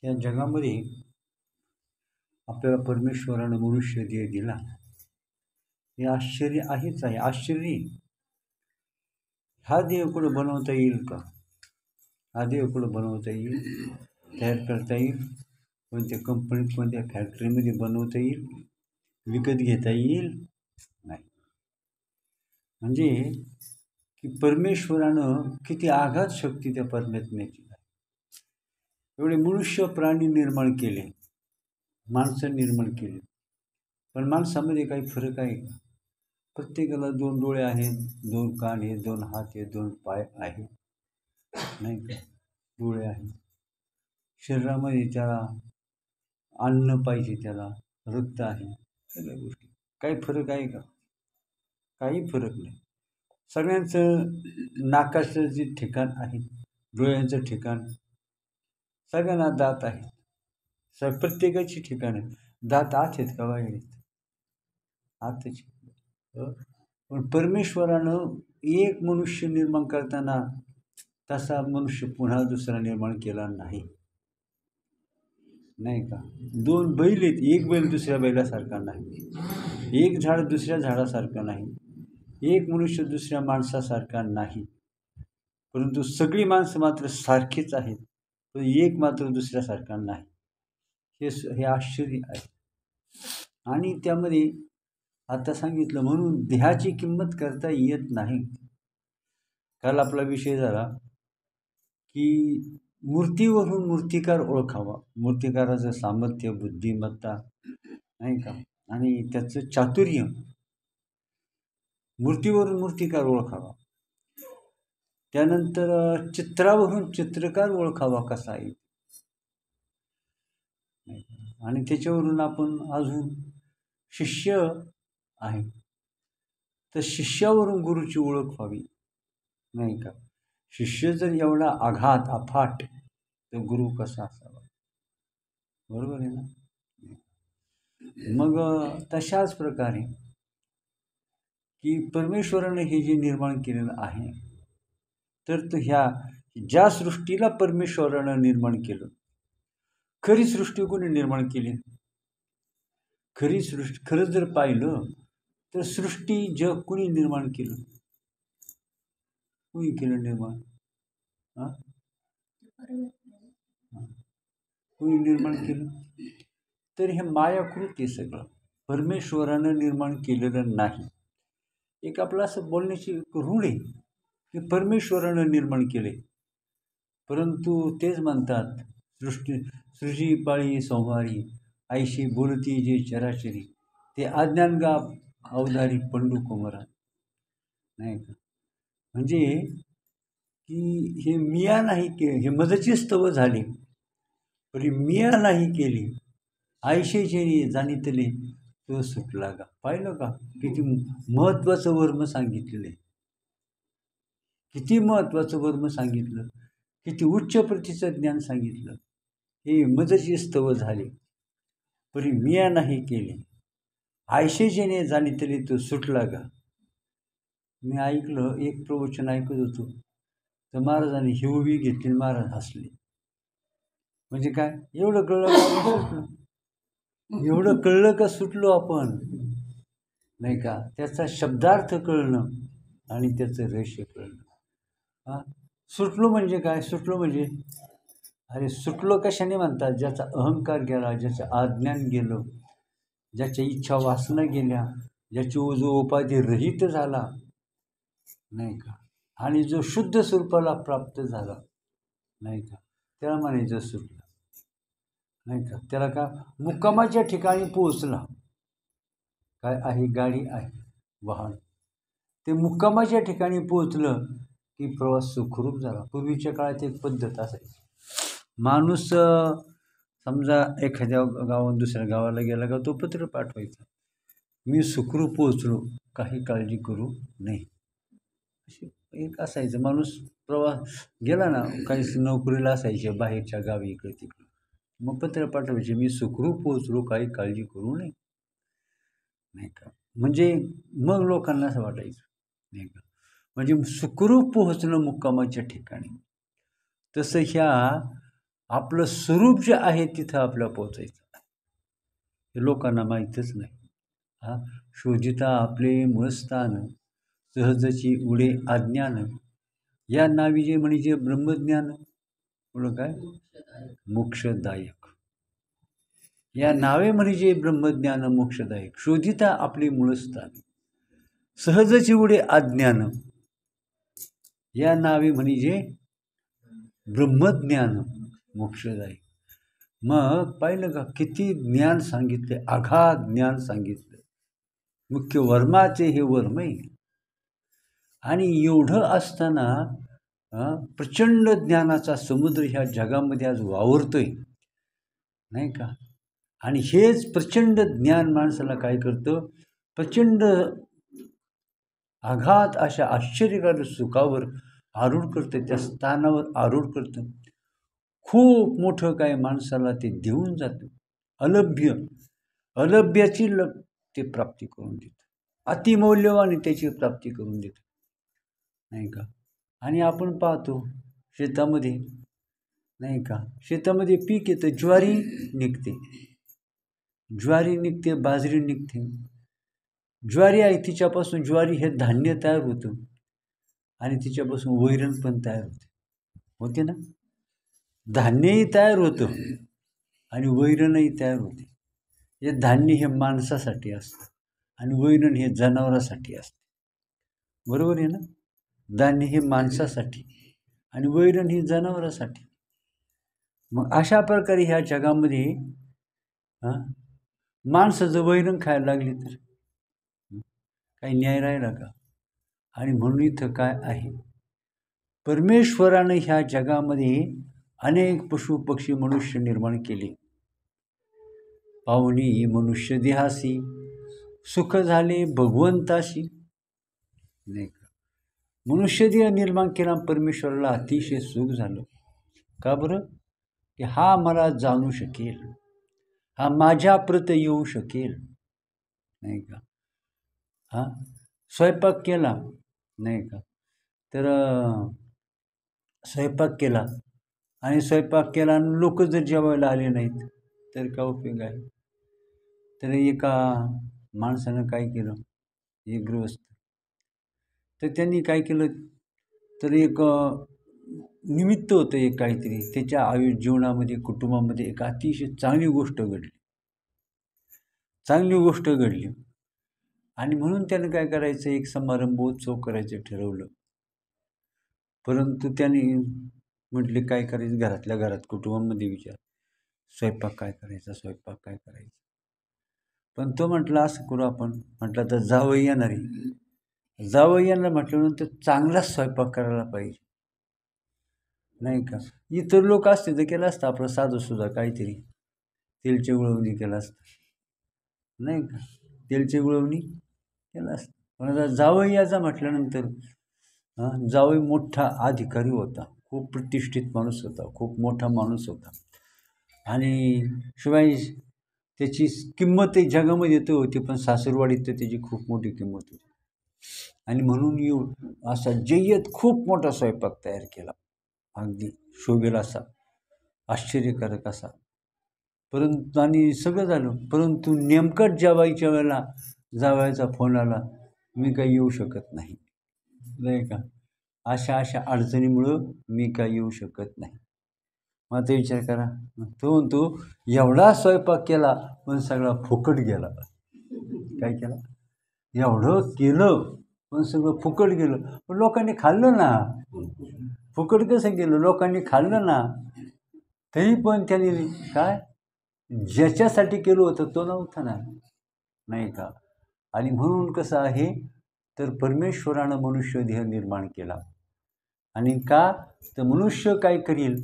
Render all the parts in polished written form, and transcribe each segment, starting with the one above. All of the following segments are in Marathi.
या जगामध्ये आपल्याला परमेश्वरानं मनुष्य देह दिला, हे आश्चर्य आहेच आहे. आश्चर्य, हा देह कुठं बनवता येईल का? हा देह कुठं बनवता येईल, तयार करता येईल? कोणत्या कंपनीत, कोणत्या फॅक्टरीमध्ये बनवता येईल, विकत घेता येईल? नाही. म्हणजे की परमेश्वरानं किती आघात शक्ती त्या परमात्म्याची आहे. एवढे मनुष्य प्राणी निर्माण केले, माणसं निर्माण केली, पण माणसामध्ये काही फरक आहे का? प्रत्येकाला 2 डोळे आहेत, 2 कान आहेत, 2 हात आहेत, 2 पाय आहेत, नाही का? डोळे आहेत. शरीरामध्ये त्याला अन्न पाहिजे, त्याला रक्त आहे, सगळ्या गोष्टी. काही फरक आहे का? काही फरक नाही. सगळ्यांचं नाकाचं जे ठिकाण आहे, डोळ्यांचं ठिकाण, सगळ्यांना दात आहेत. प्रत्येकाची ठिकाण आहे. दात आत आहेत का बाहेर आहेत? आतच. पण परमेश्वरानं एक मनुष्य निर्माण करताना तसा मनुष्य पुन्हा दुसरा निर्माण केला नाही, नाही का? 2 बैल आहेत, एक बैल दुसऱ्या बैलासारखा नाही, एक झाड दुसऱ्या झाडासारखं नाही, एक मनुष्य दुसऱ्या माणसासारखा नाही, परंतु सगळी माणसं मात्र सारखीच आहेत, पण एक मात्र दुसऱ्यासारखा नाही. हे आश्चर्य आहे. आणि त्यामध्ये आता सांगितलं, म्हणून देहाची किंमत करता येत नाही. काल आपला विषय झाला की मूर्तीवरून मूर्तिकार ओळखावा, मूर्तिकाराचं सामर्थ्य, बुद्धिमत्ता, नाही का, आणि त्याचं चातुर्य. मूर्तीवरून मूर्तिकार ओळखावा. त्यानंतर चित्रावरून चित्रकार ओळखावा कसा आहे, आणि त्याच्यावरून आपण अजून शिष्य आहे तर शिष्यावरून गुरुची ओळख व्हावी, नाही का? शिष्य जर एवढा आघात अफाट, तर गुरु कसा असावा? बरोबर आहे ना? मग तशाच प्रकारे की परमेश्वराने हे जे निर्माण केलेलं आहे, तर तो ह्या ज्या सृष्टीला परमेश्वरानं निर्माण केलं, खरी सृष्टी कोणी निर्माण केली? खरी सृष्टी खरं जर पाहिलं तर सृष्टी जग कोणी निर्माण केलं? कोणी केलं निर्माण? कोणी निर्माण केलं? तर हे मायाकृत आहे सगळं, परमेश्वरानं निर्माण केलेलं नाही. एक आपलं असं बोलण्याची रूढ आहे की परमेश्वरानं निर्माण केले, परंतु तेच म्हणतात सृजी पाळी संहारी, आईशी बोलती जे चराचरी, ते अज्ञानगा अवधारी पंडू कुमारा, नाही का? म्हणजे की हे मिया नाही केले, हे मदची स्तव झाले, पण मिया नाही केली, आयशेचे जाणितले तो सुटला का. पाहिलं का किती महत्वाचं वर्म सांगितलेलं आहे, किती महत्वाचं वर्म सांगितलं, किती उच्च प्रतीचं ज्ञान सांगितलं. हे मदची स्तव झाले, परी मिया नाही केले, आयशेजेने जाणितले तो सुटला का. मी ऐकलं, एक प्रवचन ऐकत होतो, तर महाराजांनी हिववी घेतली, महाराज हसले. म्हणजे काय? एवढं कळलं का सुटलं? एवढं कळलं का सुटलो आपण, नाही का? त्याचा शब्दार्थ कळणं आणि त्याचं रहस्य कळणं. सुटलो म्हणजे काय? सुटलो म्हणजे, अरे सुटलो कशाने म्हणतात? ज्याचा अहंकार गेला, ज्याचं अज्ञान गेलं, ज्याच्या इच्छा वासना गेल्या, ज्याची जो उपाधी रहित झाला, नाही का, आणि जो शुद्ध स्वरूपाला प्राप्त झाला, नाही का, त्याला म्हणायचं सुटलं, नाही का? त्याला का मुक्कामाच्या ठिकाणी पोहोचला. काय आहे? गाडी आहे, वाहन. ते मुक्कामाच्या ठिकाणी पोहोचलं की प्रवास सुखरूप झाला. पूर्वीच्या काळात एक पद्धत असायची, माणूस समजा एखाद्या गावात दुसऱ्या गावाला गेला का तो पत्र पाठवायचा, मी सुखरूप पोहोचलो, काही काळजी करू नये. अशी एक असायचं. माणूस प्रवास गेला ना, काही नोकरीला असायचे बाहेरच्या गावी, इकडे तिकडे, मग पत्र पाठवायचे, मी सुखरूप पोहोचलो, काही काळजी करू नये, नाही का? म्हणजे मग लोकांना असं वाटायचं, नाही का, म्हणजे सुखरूप पोहोचणं मुक्कामाच्या ठिकाणी. तसं ह्या आपलं स्वरूप जे आहे तिथं आपल्याला पोचायचं हे लोकांना माहीतच नाही. हा शोधिता आपले मूळस्थान, सहजची उडे अज्ञान, या नावी जे म्हणजे ब्रह्मज्ञान पुढं काय मोक्षदायक, या नावे म्हणजे ब्रह्मज्ञान मोक्षदायक, शोधिता आपले मूळस्थान, सहजची उडे अज्ञान, या नावे म्हणजे ब्रह्मज्ञान मोक्षदायी. मग पाहिलं का किती ज्ञान सांगितले, अगाध ज्ञान सांगितलं. मुख्य वर्माचे हे वर्म आहे. आणि एवढं असताना प्रचंड ज्ञानाचा समुद्र ह्या जगामध्ये आज वावरतोय नाही का. आणि हेच प्रचंड ज्ञान माणसाला काय करतं, प्रचंड आघात अशा आश्चर्यकारक सुखावर आरूढ करतं, त्या स्थानावर आरूढ करतं. खूप मोठं काय माणसाला ते देऊन जातं. अलभ्याची ते प्राप्ती करून देतं, अतिमौल्यवान त्याची प्राप्ती करून देतं नाही का. आणि आपण पाहतो शेतामध्ये नाही का, शेतामध्ये पीक येतं, ज्वारी निघते, बाजरी निघते. ज्वारी आहे, तिच्यापासून ज्वारी हे धान्य तयार होतं आणि तिच्यापासून वैरण पण तयार होते ना. धान्यही तयार होतं आणि वैरणही तयार होते. हे धान्य हे माणसासाठी असतं आणि वैरण हे जनावरासाठी असते, बरोबर आहे ना. धान्य हे माणसासाठी आणि वैरण ही जनावरासाठी. मग अशा प्रकारे ह्या जगामध्ये माणसं जर वैरण खायला लागली तर काही न्याय राहिला का. आणि म्हणून इथं काय आहे, परमेश्वरानं ह्या जगामध्ये अनेक पशु पक्षी मनुष्य निर्माण केले. पाहुणी मनुष्य देहासी, सुख झाले भगवंताशी नाही का. मनुष्य देह निर्माण केला, परमेश्वराला अतिशय सुख झालं. का बरं, की हा मला जाणू शकेल, हा माझ्या प्रत येऊ शकेल नाही का. हा स्वयंपाक केला नाही का, तर स्वयंपाक केला आणि लोक जर जेवायला आले नाहीत तर काय उपयोग आहे. तर एका माणसानं काय केलं, एक गृहस्थ, तर त्यांनी काय केलं, तर एक निमित्त होतं एक काहीतरी त्याच्या जीवनामध्ये कुटुंबामध्ये एक अतिशय चांगली गोष्ट घडली आणि म्हणून त्यानं काय करायचं, एक समारंभोत्सव करायचं ठरवलं. परंतु त्याने म्हटले काय करायचं, घरातल्या घरात कुटुंबामध्ये विचार, स्वयंपाक काय करायचा. पण तो म्हटला असं करू आपण, म्हटलं तर जावई येणार म्हटल्यानंतर चांगलाच स्वयंपाक करायला पाहिजे नाही का. इतर लोक असते तर केलं असतं आपलं साधं सुद्धा काहीतरी, तेलची गुळवणी केलं असतं नाही का, तेलची गुळवणी केलं असतं. पण आता जावई याचा म्हटल्यानंतर जावई मोठा अधिकारी होता, खूप प्रतिष्ठित माणूस होता, खूप मोठा माणूस होता. आणि शिवाय त्याची किंमत जगामध्ये येत होती, पण सासरवाडीत तर त्याची खूप मोठी किंमत होती. आणि म्हणून येऊन असा जय्यत खूप मोठा स्वयंपाक तयार केला, अगदी शोभेल असा, आश्चर्यकारक असा. परंतु आणि सगळं झालं, परंतु नेमकंच जेवायच्या वेळेला जावयाचा फोन आला, मी काही येऊ शकत नाही का. अशा अडचणीमुळं मी काही येऊ शकत नाही. मग आता विचार करा, तो म्हणतो एवढा स्वयंपाक केला पण सगळा फुकट गेला. काय केला, एवढं केलं पण सगळं फुकट गेलं. पण लोकांनी खाल्लं ना, फुकट कसं गेलं, लोकांनी खाल्लं ना. तरी पण त्यांनी काय ज्याच्यासाठी केलं होतं तो नव्हता ना नाही का. आणि म्हणून कसं आहे, तर परमेश्वरानं मनुष्य देह निर्माण केला. आणि का, तर मनुष्य काय करील,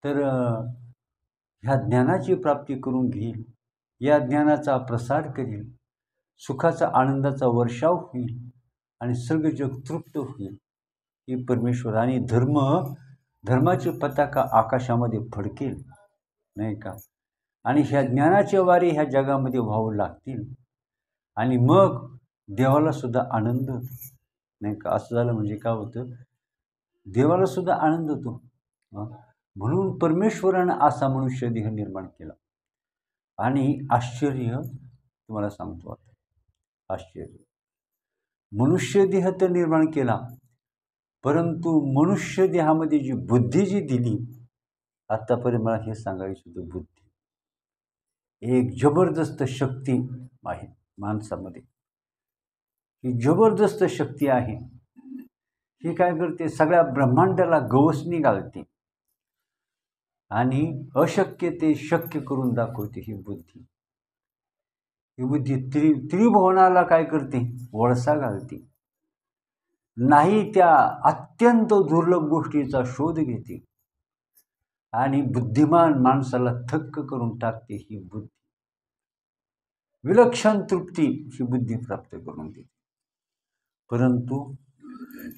तर ह्या ज्ञानाची प्राप्ती करून घेईल, या ज्ञानाचा प्रसार करील, सुखाचा आनंदाचा वर्षाव होईल आणि सगळं जग तृप्त होईल. ही परमेश्वर. आणि धर्माची पताका आकाशामध्ये फडकेल नाही का. आणि ह्या ज्ञानाचे वारे ह्या जगामध्ये व्हावं लागतील आणि मग देवाला सुद्धा आनंद होतो नाही का. असं झालं म्हणजे काय होतं, देवाला सुद्धा आनंद होतो. म्हणून परमेश्वरानं असा मनुष्य देह निर्माण केला. आणि आश्चर्य तुम्हाला सांगतो आता, आश्चर्य, मनुष्य देह तर निर्माण केला, परंतु मनुष्य देहामध्ये जी बुद्धी जी दिली, आत्तापर्यंत मला हे सांगायचं होतं, बुद्धी एक जबरदस्त शक्ती आहे माणसामध्ये. ही जबरदस्त शक्ती आहे. ही काय करते, सगळ्या ब्रह्मांडाला गवसणी घालते आणि अशक्य ते शक्य करून दाखवते. ही बुद्धी, ही बुद्धी त्रिभुवनाला काय करते, वळसा घालते. नाही त्या अत्यंत दुर्लभ गोष्टीचा शोध घेते आणि बुद्धिमान माणसाला थक्क करून टाकते. ही बुद्धी विलक्षण तृप्ती ही बुद्धी प्राप्त करून देते. परंतु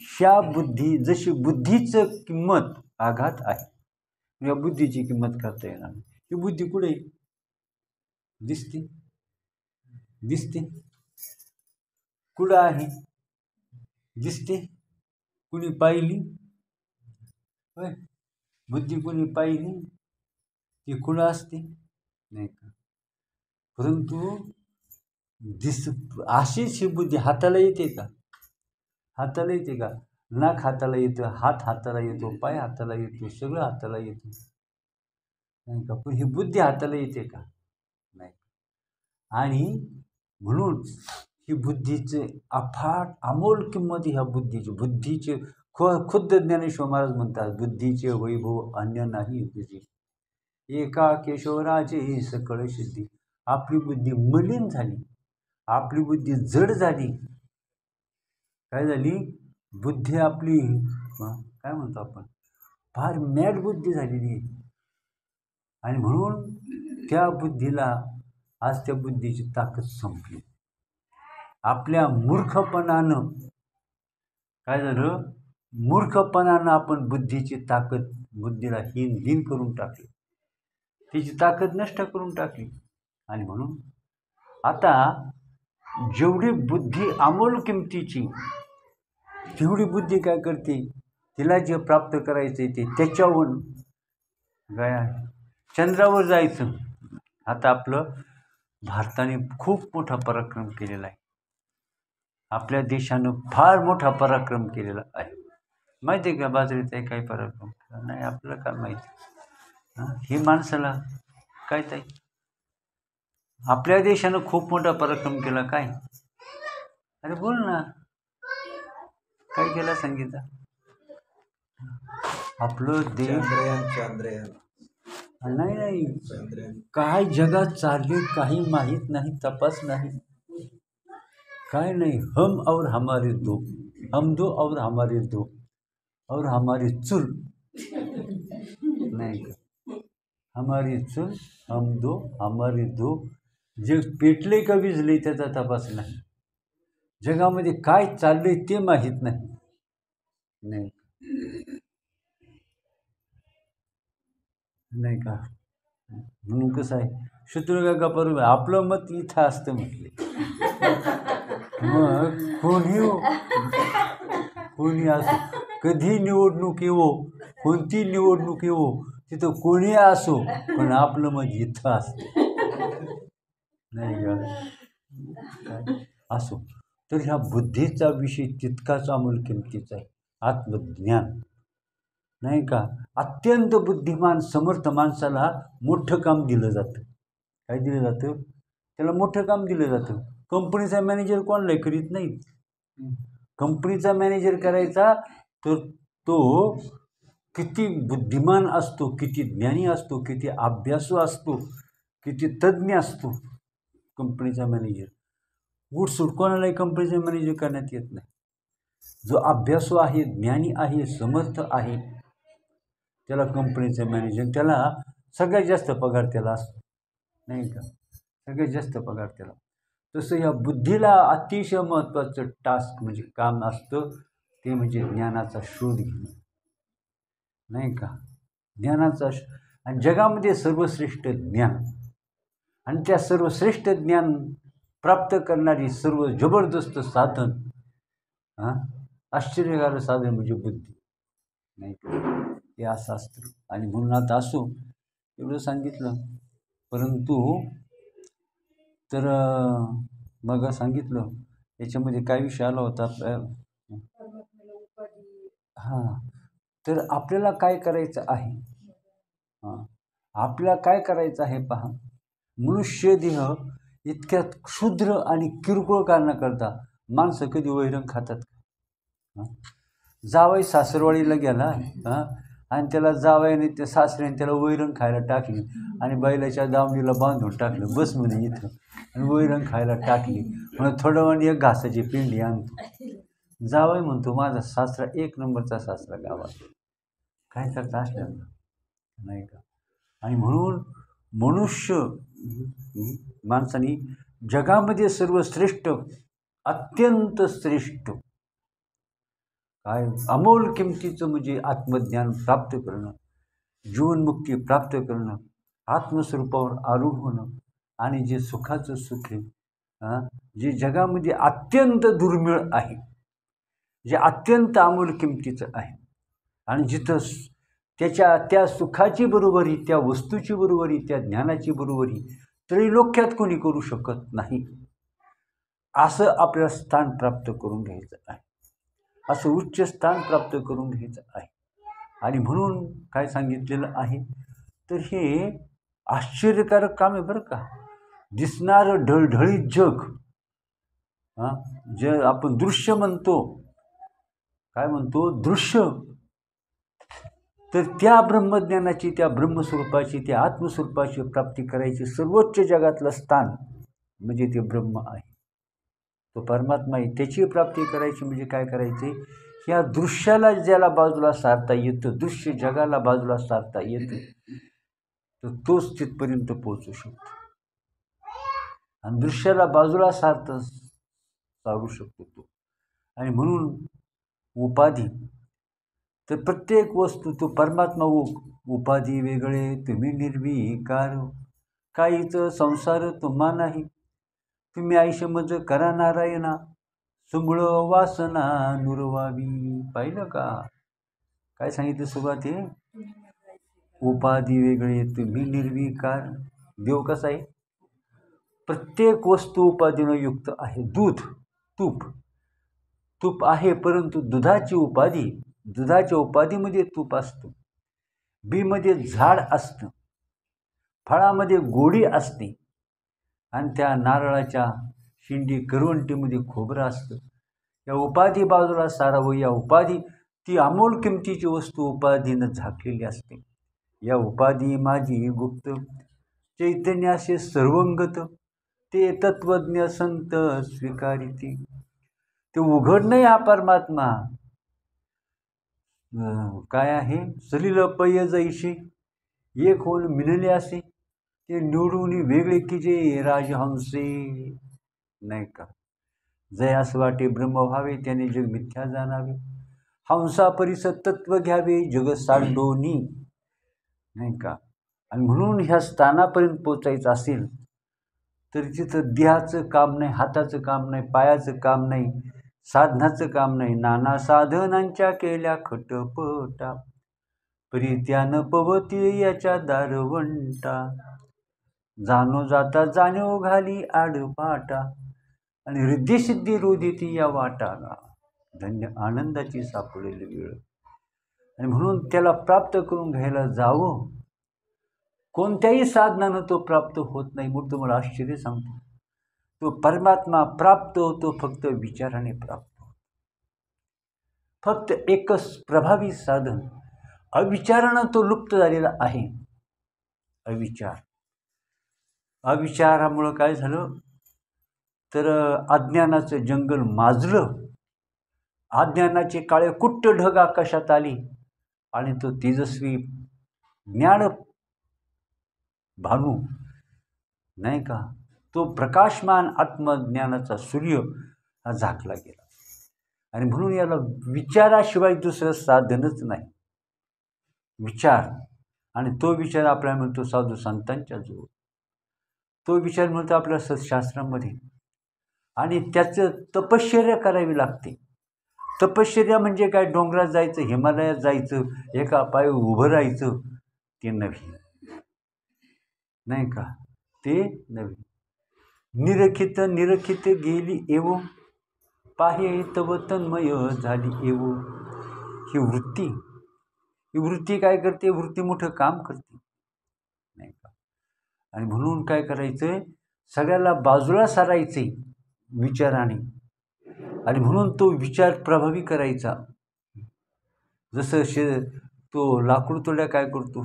ह्या बुद्धी, जशी बुद्धीचं किंमत आघात आहे, या बुद्धीची किंमत करता येणार नाही. ही बुद्धी कुठे दिसते, दिसते कुठं आहे, दिसते, कुणी पाहिली होय, बुद्धी कुणी पाहिली, ती कुठं असते नाही का. परंतु अशीच ही बुद्धी हाताला येते का, हाताला येते का, नाक हाताला येतं, हात हाताला येतो, पाय हाताला येतो, सगळं हाताला येतं नाही का. पण ही बुद्धी हाताला येते का, नाही. आणि म्हणून ही बुद्धीचे अफाट अमोल किंमत ह्या बुद्धीचे खुद्द ज्ञानेश्वर महाराज म्हणतात, बुद्धीचे वैभव अन्य नाही तुझी, एका केशवराचे सकळ सिद्धी. आपली बुद्धी मलिन झाली, आपली बुद्धी जड झाली. काय झाली, बुद्धी आपली काय म्हणतो आपण, फार मॅड बुद्धी झालेली आहे. आणि म्हणून त्या बुद्धीला आज त्या बुद्धीची ताकद संपली. आपल्या मूर्खपणानं काय झालं, मूर्खपणानं आपण बुद्धीची ताकद, बुद्धीला हीन करून टाकली, तिची ताकद नष्ट करून टाकली. आणि म्हणून आता जेवढी बुद्धी अमोल किमतीची, तेवढी बुद्धी काय करते, तिला जे प्राप्त करायचं ते त्याच्याहून काय, चंद्रावर जायचं. आता आपलं भारताने खूप मोठा पराक्रम केलेला आहे, आपल्या देशानं फार मोठा पराक्रम केलेला आहे. माहिती आहे का बाजरीत आहे काय पराक्रम नाही, आपल्याला काय माहिती. ही माणसाला काय ताई, आपल्या देशानं खूप मोठा पराक्रम केला काय, अरे बोल ना, काय केला सांगितलं. आपलं देश नाही काय जगात चालले काही माहीत नाही, तपास नाही, काय नाही. हम और हमारे दो, हम दो और हमारे दो और हमारी चूल नाही का, हमारी चूल हम दो हमारे दो. जग पेटले का विजले त्याचा तपास नाही, जगामध्ये काय चाललंय ते माहीत नाही, नाही नाही का. म्हणून कसं आहे, शत्रुघ्न गप्पा आपलं मत इथं असतं म्हटले. मग कोणी असो, कधी निवडणूक येवो, कोणती निवडणूक येवो, तिथं कोणी असो, पण आपलं मत इथं असतं नाही का. काय असो, तर ह्या बुद्धीचा विषय तितकाच अमोल किमतीचा आहे. आत्मज्ञान नाही का. अत्यंत बुद्धिमान समर्थ माणसाला मोठं काम दिलं जातं. काय दिलं जातं, त्याला मोठं काम दिलं जातं. कंपनीचा मॅनेजर कोणालाही करीत नाही. कंपनीचा मॅनेजर करायचा तर तो किती बुद्धिमान असतो, किती ज्ञानी असतो, किती अभ्यासू असतो, किती तज्ज्ञ असतो कंपनीचा मॅनेजर. उठसूट कोणालाही कंपनीचा मॅनेजर करण्यात येत नाही. जो अभ्यासू आहे, ज्ञानी आहे, समर्थ आहे, त्याला कंपनीचा मॅनेजर, त्याला सगळ्यात जास्त पगार त्याला असतो नाही का, सगळ्यात जास्त पगार त्याला. तसं या बुद्धीला अतिशय महत्त्वाचं टास्क म्हणजे काम असतं, ते म्हणजे ज्ञानाचा शोध घेणं नाही का. ज्ञानाचा आणि जगामध्ये सर्वश्रेष्ठ ज्ञान, आणि त्या सर्वश्रेष्ठ ज्ञान प्राप्त करणारी सर्व जबरदस्त साधन, आश्चर्यकारक साधन म्हणजे बुद्धी नाही का. हे असं असतं. आणि म्हणून आता असो एवढं सांगितलं. परंतु तर मग सांगितलं याच्यामध्ये काय विषय आला होता आपल्या. हां, तर आपल्याला काय करायचं आहे. हां, आपल्याला काय करायचं आहे पहा. मनुष्य देह इतक्यात क्षुद्र आणि किरकोळ कारणाकरता माणसं कधी वैरण खातात. जावई सासरवाडीला गेला आणि त्याला जावयाने त्या सासऱ्याने त्याला वैरण खायला टाकली आणि बैलाच्या दावणीला बांधून टाकलं, बस म्हणे इथं, आणि वैरण खायला टाकली. म्हणून थोडं वेळ एक घासाची पिंडी आणतो. जावई म्हणतो माझा सासरा एक नंबरचा सासरा गावात. काय करता असल्यानं नाही का. आणि म्हणून मनुष्य माणसाने जगामध्ये सर्वश्रेष्ठ, अत्यंत श्रेष्ठ, काय अमोल किमतीचं म्हणजे आत्मज्ञान प्राप्त करणं, जीवनमुक्ती प्राप्त करणं, आत्मस्वरूपावर आरूढ होणं, आणि जे सुखाचं सुख आहे, जे जगामध्ये अत्यंत दुर्मिळ आहे, जे अत्यंत अमोल किमतीचं आहे, आणि जिथं त्या सुखाची बरोबरी, त्या वस्तूची बरोबरी, त्या ज्ञानाची बरोबरी त्रैलोक्यात कोणी करू शकत नाही. असं आपल्याला स्थान प्राप्त करून घ्यायचं आहे, असं उच्च स्थान प्राप्त करून घ्यायचं आहे. आणि म्हणून काय सांगितलेलं आहे, तर हे आश्चर्यकारक काम आहे बरं का. दिसणारं ढळढळीत जग, जे आपण दृश्य म्हणतो, काय म्हणतो दृश्य, तर त्या ब्रह्मज्ञानाची, त्या ब्रह्मस्वरूपाची, त्या आत्मस्वरूपाची प्राप्ती करायची सर्वोच्च जगातलं स्थान म्हणजे ते ब्रह्म आहे, तो परमात्मा आहे. त्याची प्राप्ती करायची म्हणजे काय करायचे, ह्या दृश्याला ज्याला बाजूला सारता येतं, दृश्य जगाला बाजूला सारता येतं, तर तोच तिथपर्यंत पोहोचू शकतो. आणि दृश्याला बाजूला सारू शकतो तो. आणि म्हणून उपाधी, तर प्रत्येक वस्तू तो परमात्मा उपाधी वेगळे तुम्ही निर्विकार, काहीच संसार तुम्हा नाही, तुम्ही आयुष्य मज करा नारायणा, सुमळ वासना नुरवावी. पाहिलं का काय सांगितलं सुरुवाती, उपाधी वेगळे तुम्ही निर्विकार. देव कसा आहे, प्रत्येक वस्तू उपाधीनं युक्त आहे. तूप आहे, परंतु दुधाची उपाधी, दुधाच्या उपाधीमध्ये तूप असतं, बीमध्ये झाड असतं, फळामध्ये गोडी असते, आणि त्या नारळाच्या शिंडी करवंटीमध्ये खोबरं असतं. या उपाधी बाजूला सारावं. या उपाधी ती अमोल किमतीची वस्तू उपाधीनं झाकलेली असते. या उपाधी माझी गुप्त चैतन्याचे सर्वंगत, ते तत्वज्ञ संत स्वीकारिते. ते उघड नाही हा परमात्मा काय आहे, सलिल पय जैशी एक होऊन मिळले असे, ते निवडून वेगळे की जे राजहंसे. नाही का, जयास वाटे ब्रह्म व्हावे, त्याने जग मिथ्या जाणावे, हंसा परिस तत्व घ्यावे जग सांडोनी. नाही का. आणि म्हणून ह्या स्थानापर्यंत पोचायचं असेल तर तिथं देहाचं काम नाही, हाताचं काम नाही, पायाचं काम नाही, साधनाचं काम नाही, नाना साधनांच्या केल्या खटपटा, परित्यान पवती याच्या दारवंटा, जाणो जाता जाणीव घाली आडपाटा, आणि रिद्धिसिद्धी रोधिती या वाटाला, धन्य आनंदाची सापडेल वेळ. आणि म्हणून त्याला प्राप्त करून घ्यायला जावं. कोणत्याही साधनानं तो प्राप्त होत नाही. म्हणून तुम्हाला आश्चर्य सांगतो, तो परमात्मा प्राप्त होतो फक्त विचाराने प्राप्त होतो. फक्त एकच प्रभावी साधन, अविचारानं तो लुप्त झालेला आहे. अविचारामुळं काय झालं, तर अज्ञानाचं जंगल माजलं, अज्ञानाचे काळे कुट्ट ढग आकाशात आली, आणि तो तेजस्वी ज्ञान भानू, नाही का, तो प्रकाशमान आत्मज्ञानाचा सूर्य हा झाकला गेला. आणि म्हणून याला विचाराशिवाय दुसरं साधनच नाही. विचार, आणि तो विचार आपल्याला मिळतो साधू संतांच्या जवळ, तो विचार मिळतो आपल्या सत्शास्त्रामध्ये, आणि त्याचं तपश्चर्या करावी लागते. तपश्चर्या म्हणजे काय? डोंगरात जायचं, हिमालयात जायचं, एका पाय उभं राहायचं, ते नव्हे, नाही का? ते नव्हे. निरखित निरखित गेली एवो, पाहे तव तन्मय झाली एवो. ही वृत्ती काय करते? वृत्ती मोठं काम करते, नाही का? आणि म्हणून काय करायचंय? सगळ्याला बाजूला सारायचे विचाराने, आणि म्हणून तो विचार प्रभावी करायचा. जसं तो लाकूड तोड्या काय करतो?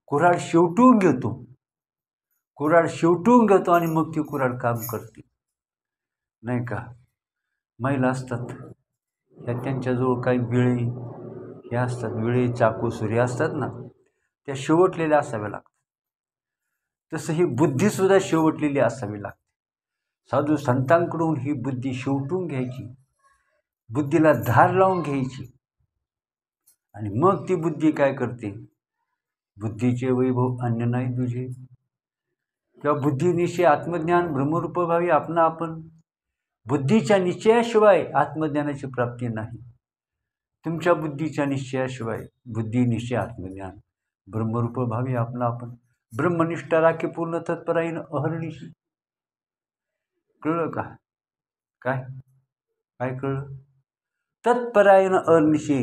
कुऱ्हाड शेवटून घेतो आणि मग ती कुऱ्हाड काम करते, नाही का? महिला असतात, ह्या त्यांच्याजवळ काही विळे हे असतात, विळे चाकू सुरे असतात ना, त्या शेवटलेल्या असाव्या लागतात. तसं ही बुद्धीसुद्धा शेवटलेली असावी लागते. साधू संतांकडून ही बुद्धी शेवटून घ्यायची, बुद्धीला धार लावून घ्यायची, आणि मग ती बुद्धी काय करते? बुद्धीचे वैभव अन्य नाही तुझे, किंवा बुद्धीनिश्चय आत्मज्ञान ब्रह्मरूप भावी आपण. बुद्धीच्या निश्चयाशिवाय आत्मज्ञानाची प्राप्ती नाही. तुमच्या बुद्धीच्या निश्चयाशिवाय बुद्धी निश्चय आत्मज्ञान ब्रह्मरूप भावी आपण. ब्रह्मनिष्ठा राखी पूर्ण तत्पराईन अहर्निशी. कळलं का? काय कळलं? तत्परायण अहर्निशी,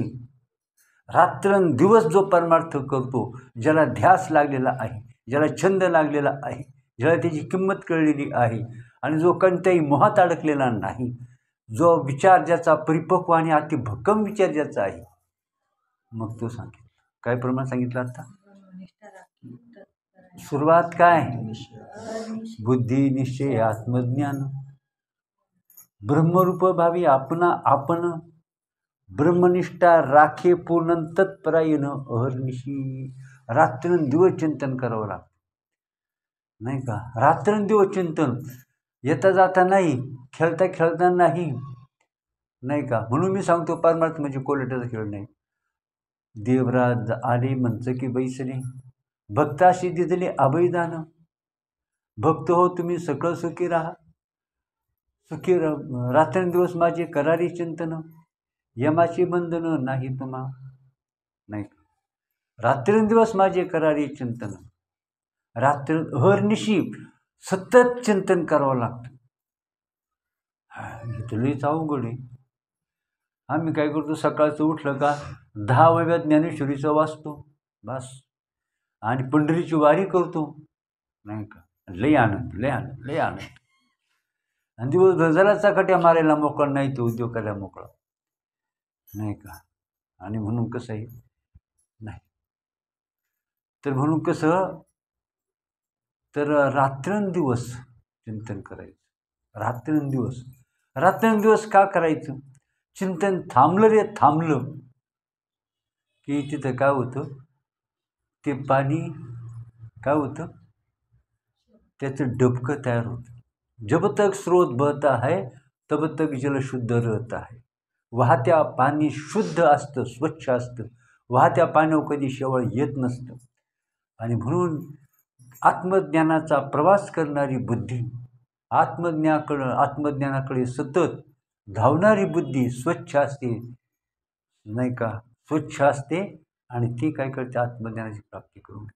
रात्रंदिवस जो परमार्थ करतो, ज्याला ध्यास लागलेला आहे, ज्याला छंद लागलेला आहे, ज्याला त्याची किंमत कळलेली आहे, आणि जो कोणत्याही मोहात अडकलेला नाही, जो विचार ज्याचा परिपक्व आणि अतिभक्कम विचार ज्याचा आहे, मग तो सांगितलं. काय प्रमाण सांगितलं आता? सुरुवात काय? बुद्धी निश्चय आत्मज्ञान ब्रह्मरूप भावी आपण. ब्रह्मनिष्ठा राखे पूर्ण तत्परायण अहर्निशी. रात्रंदिवस चिंतन करावं लागतं, नाही का? रात्रंदिवस चिंतन, येता जाता नाही, खेळता खेळता नाही, नाही का? म्हणून मी सांगतो, परमार्थ म्हणजे कोलेटाचा खेळ नाही. देवराज आले मंच की बैसले, भक्ताशी दिदले अभयदान. भक्त हो तुम्ही सकळ सुखी राहा, सुखी रात्रंदिवस माझे करारी चिंतन, यमाची बंधन नाही तुम्हा, नाही का? रात्रंदिवस माझे करारी चिंतन, हरनिशी सतत चिंतन करावं लागतं. इथलंच अवघड आहे. आम्ही काय करतो? सकाळचं उठलं का 10 वेळा ज्ञानेश्वरीचं वाचतो, बस, आणि पंढरीची वारी करतो, नाही का? लय आनंद. आणि दिवसभर जरा चकाट्या मारायला मोकळा नाही, तो उद्योग करायला मोकळा, नाही का? आणि म्हणून कसं आहे, नाही तर म्हणून कसं, तर रात्रंदिवस चिंतन करायचं. रात्रंदिवस का करायचं? चिंतन थांबलं की तिथं काय होतं? ते पाणी काय होतं? त्याचं डबकं तयार होतं. जब तक स्रोत बहता है तब तक जल शुद्ध रहता है. वाहत्या पाणी शुद्ध असतं, स्वच्छ असतं. वाहत्या पाण्यावर कधी शेवळ येत नसतं. आणि म्हणून आत्मज्ञानाचा प्रवास करणारी बुद्धी, आत्मज्ञानाकडे सतत धावणारी बुद्धी स्वच्छ असते, नाही का? स्वच्छ असते, आणि ती काय करते? आत्मज्ञानाची प्राप्ती करून.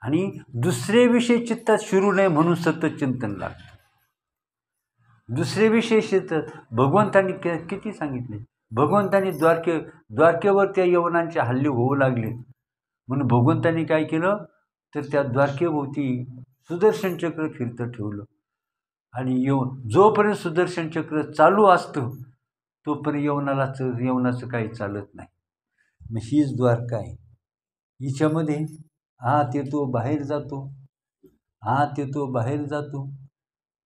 आणि दुसरे विषय चित्तात शिरू नये म्हणून सतत चिंतन लागतं. दुसरे विषय चित्तात, भगवंतांनी किती सांगितले? भगवंतांनी द्वारकेवर त्या यवनांचे हल्ले होऊ लागले, म्हणून भगवंतांनी काय केलं? तर त्या द्वारकेभोवती सुदर्शन चक्र फिरतं ठेवलं. आणि जोपर्यंत सुदर्शन चक्र चालू असतं तोपर्यंत यवनाचं काही चालत नाही. मग हीच द्वारका आहे. हिच्यामध्ये आत येतो, बाहेर जातो,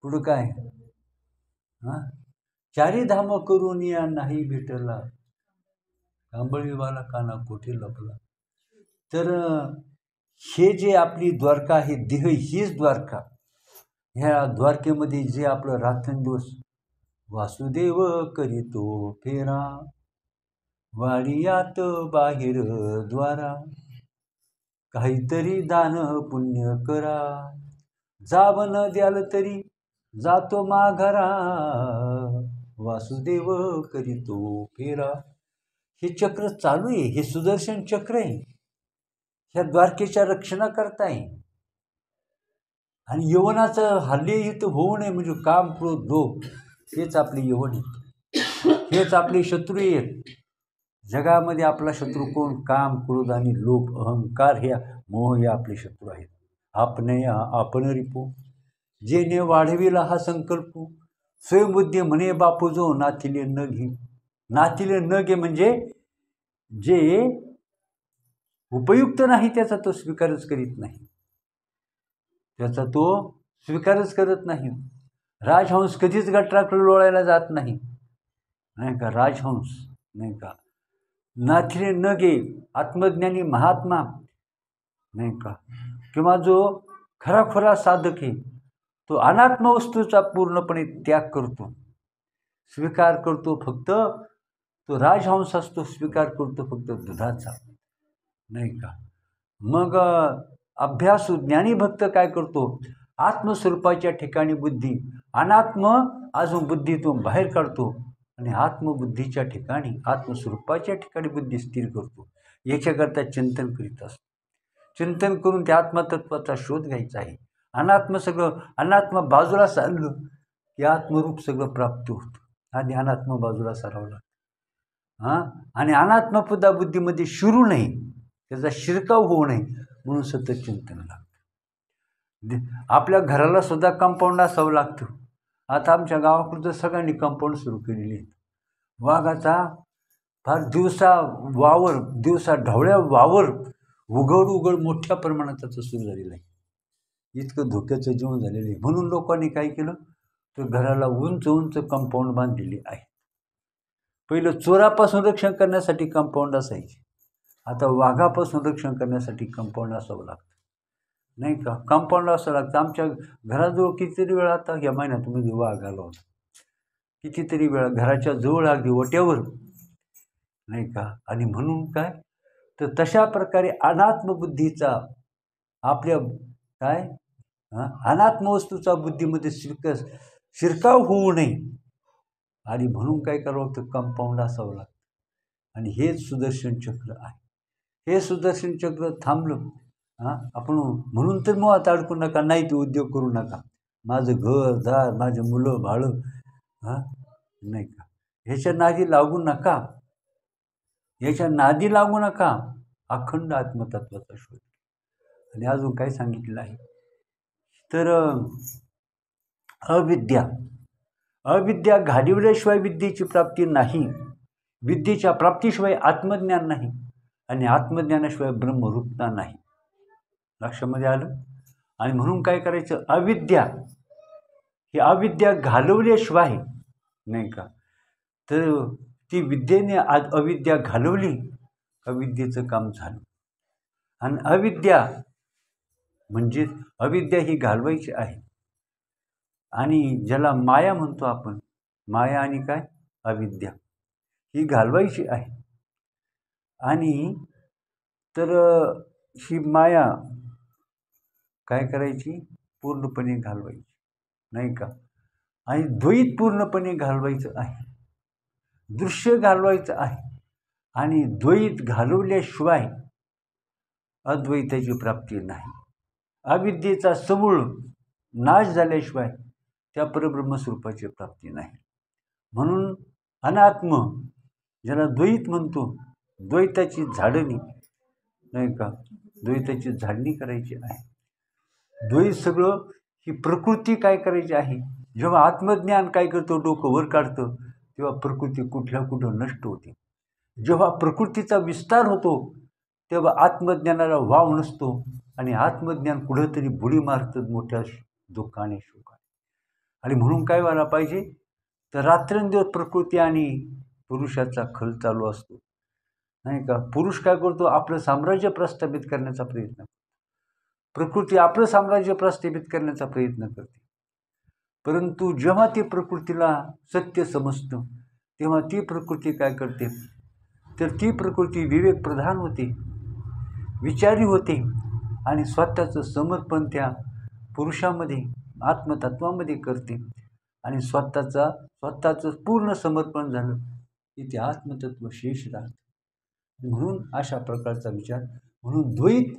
पुढं काय? चारी धाम करून या नाही भेटला, कांबळीवाला काना कोठे लपला. तर हे जे आपली द्वारका आहे, देह हीच द्वारका. ह्या द्वारकेमध्ये जे आपलं रात्रंदिवस वासुदेव करीतो फेरा, वाडियात बाहेर द्वारा, काहीतरी दान पुण्य करा, जावं न द्याल तरी जातो माघारा, वासुदेव करीतो फेरा. हे चक्र चालू आहे, हे सुदर्शन चक्र आहे, ह्या द्वारकेच्या रक्षणाकरता आहे. आणि यवनाचं हल्लेयुत होऊ नये म्हणजे काम क्रोध लोभ हेच आपले यवन आहेत, हेच आपले शत्रू आहेत. जगामध्ये आपला शत्रू कोण? काम क्रोध आणि लोभ अहंकार हे मोह हे आपले शत्रू आहेत. आपणे आपण रिपू जेने वाढविला हा संकल्प स्वयंबुद्धी म्हणे बापू जो नाथिले न घे. नाथिले न घे म्हणजे जे उपयुक्त नाही त्याचा तो स्वीकारच करीत नाही, त्याचा तो स्वीकारच करत नाही. राजहंस कधीच गटराकडे लोळायला जात नाही, नाही का? राजहंस नाही का? नाथिले न घे आत्मज्ञानी महात्मा नाही का, किंवा जो खराखुरा साधक आहे तो अनात्म वस्तूचा पूर्णपणे त्याग करतो, स्वीकार करतो. फक्त तो राजहंस असतो, स्वीकार करतो फक्त दुधाचा नाही का. मग अभ्यासू ज्ञानी भक्त काय करतो? आत्मस्वरूपाच्या ठिकाणी बुद्धी अनात्म अजून बुद्धीतून बाहेर काढतो आणि आत्मबुद्धीच्या ठिकाणी आत्मस्वरूपाच्या ठिकाणी बुद्धी स्थिर करतो. याच्याकरता चिंतन करीत असतो. चिंतन करून त्या आत्मतत्वाचा शोध घ्यायचा आहे. अनात्म सगळं अनात्म बाजूला सारलं की आत्मरूप सगळं प्राप्त होतं. आधी अनात्म बाजूला सारावं लागतं. आणि अनात्मपदा बुद्धीमध्ये शिरू नये, त्याचा शिरकाव होऊ नये म्हणून सतत चिंतन लागतं. आपल्या घराला सुद्धा कंपाऊंड असावं लागतं. आता आमच्या गावाकडं सगळ्यांनी कंपाऊंड सुरू केलेली आहेत. वाघाचा फार दिवसा ढवळ्या वावर उघड मोठ्या प्रमाणात त्याचं सुरू झालेलं आहे. इतकं धोक्याचं जीवन झालेलं आहे. म्हणून लोकांनी काय केलं तर घराला उंच कंपाऊंड बांधलेली आहे. पहिलं चोरापासून रक्षण करण्यासाठी कंपाऊंड असायचे, आता वाघापासून रक्षण करण्यासाठी कंपाऊंड असावं लागतं नाही का. कंपाऊंड असावं लागतं. आमच्या घराजवळ कितीतरी वेळा आता या महिन्यात वाघ आला होता, कितीतरी वेळा घराच्या जवळ अगदी ओट्यावर नाही का. आणि म्हणून काय तर तशा प्रकारे अनात्मबुद्धीचा आपल्या काय अनात्म वस्तूचा बुद्धीमध्ये शिरकाव होऊ नये आणि म्हणून काय करावं लागतं? कंपाऊंड असावं लागतं. आणि हेच सुदर्शन चक्र आहे. हे सुदर्शन चक्र थांबलं आपण म्हणून तर मग आता अडकू नका, नाही ते उद्योग करू नका, माझं घर दार माझे मुलं बाळं नाही का, ह्याच्या नादी लागू नका, याच्या नादी लागू नका. अखंड आत्मतत्वाचा शोध. आणि अजून काय सांगितलेलं आहे तर अविद्या घालवल्याशिवाय विद्येची प्राप्ती नाही, विद्येच्या प्राप्तीशिवाय आत्मज्ञान नाही आणि आत्मज्ञानाशिवाय ब्रह्मरूपता नाही. लक्षामध्ये आलं. आणि म्हणून काय करायचं? अविद्या घालवल्याशिवाय नाही का तर ती विद्येने आज अविद्या घालवली, अविद्येचं काम झालं. आणि अविद्या म्हणजे अविद्या ही घालवायची आहे. आणि ज्याला माया म्हणतो आपण, माया आणि काय अविद्या ही घालवायची आहे. आणि तर ही माया काय करायची? पूर्णपणे घालवायची नाही का. आणि द्वैत पूर्णपणे घालवायचं आहे, दृश्य घालवायचं आहे. आणि द्वैत घालवल्याशिवाय अद्वैताची प्राप्ती नाही. अविद्येचा समूळ नाश झाल्याशिवाय त्या परब्रह्मस्वरूपाची प्राप्ती नाही. म्हणून अनात्म ज्याला द्वैत म्हणतो, द्वैताची झाडणी नाही का, द्वैताची झाडणी करायची आहे. द्वैत सगळं ही प्रकृती काय करायची आहे. जेव्हा आत्मज्ञान काय करतो, डोकं वर काढतं, तेव्हा प्रकृती कुठं नष्ट होते. जेव्हा प्रकृतीचा विस्तार होतो तेव्हा आत्मज्ञानाला वाव नसतो आणि आत्मज्ञान कुठंतरी बुडी मारतं मोठ्या दुःखाने शोकाने. आणि म्हणून काय व्हायला पाहिजे तर रात्रंदिवस प्रकृती आणि पुरुषाचा खल चालू असतो नाही का. पुरुष काय करतो? आपलं साम्राज्य प्रस्थापित करण्याचा प्रयत्न करतो, प्रकृती आपलं साम्राज्य प्रस्थापित करण्याचा प्रयत्न करते. परंतु जेव्हा ती प्रकृतीला सत्य समजतं तेव्हा ती प्रकृती काय करते तर ती प्रकृती विवेक प्रधान होते, विचारी होते आणि स्वतःचं समर्पण त्या पुरुषामध्ये आत्मतत्वामध्ये करते. आणि स्वतःचं पूर्ण समर्पण झालं की ते आत्मतत्व शेष राहतं. म्हणून अशा प्रकारचा विचार, म्हणून द्वैत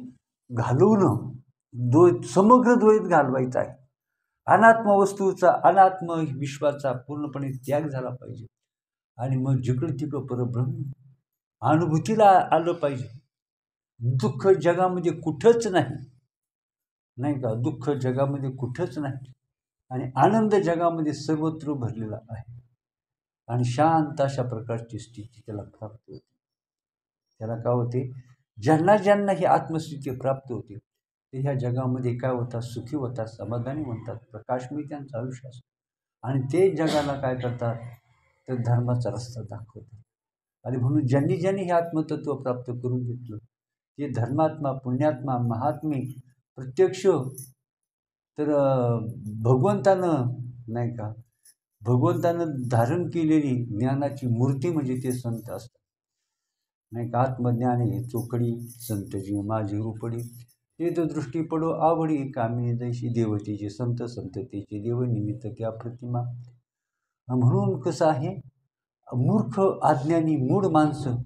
घालवणं, समग्र द्वैत घालवायचा आहे. अनात्म वस्तूचा, अनात्म विश्वाचा पूर्णपणे त्याग झाला पाहिजे. आणि मग जिकडं तिकडं परब्रह्म अनुभूतीला आलं पाहिजे. दुःख जगामध्ये कुठंच नाही का, दुःख जगामध्ये कुठंच नाही आणि आनंद जगामध्ये सर्वत्र भरलेला आहे. आणि शांत अशा प्रकारची स्थिती त्याला प्राप्त होते. त्याला काय होते, ज्यांना ही आत्मस्थिती प्राप्त होते ते ह्या जगामध्ये काय होतात, सुखी होतात, समाधानी म्हणतात, प्रकाशमय त्यांचं आयुष्य असतं. आणि ते जगाला काय करतात, तर धर्माचा रस्ता दाखवतात. आणि म्हणून ज्यांनी हे आत्मतत्व प्राप्त करून घेतलं ते धर्मात्मा, पुण्यात्मा, महात्मे, प्रत्यक्ष तर भगवंतानं नाही का, भगवंतानं धारण केलेली ज्ञानाची मूर्ती म्हणजे ते संत असतात नाही का. आत्मज्ञाने चोखडी संत जीव माझी रूपडी, ते तो दृष्टी पडो आवडी, कामी जैशी देवतेचे संत, संततेचे देव निमित्त त्या प्रतिमा. म्हणून कसं आहे, मूर्ख अज्ञानी मूढ माणसं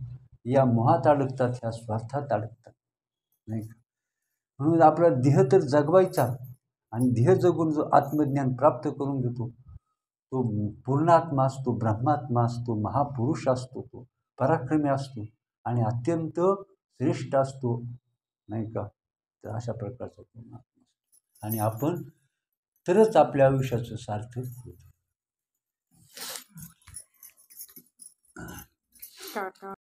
या मोहात अडकतात, ह्या स्वार्थात अडकतात नाही का. म्हणून आपला देह तर जगवायचा आणि देह जगून जो आत्मज्ञान प्राप्त करून घेतो तो पूर्णात्मा असतो, ब्रह्मात्मा असतो, महापुरुष असतो, तो पराक्रमी असतो आणि अत्यंत श्रेष्ठ असतो नाही का. तर अशा प्रकारचा पूर्णात्मा आणि आपण तरच आपल्या आयुष्याचं सार्थक होतं.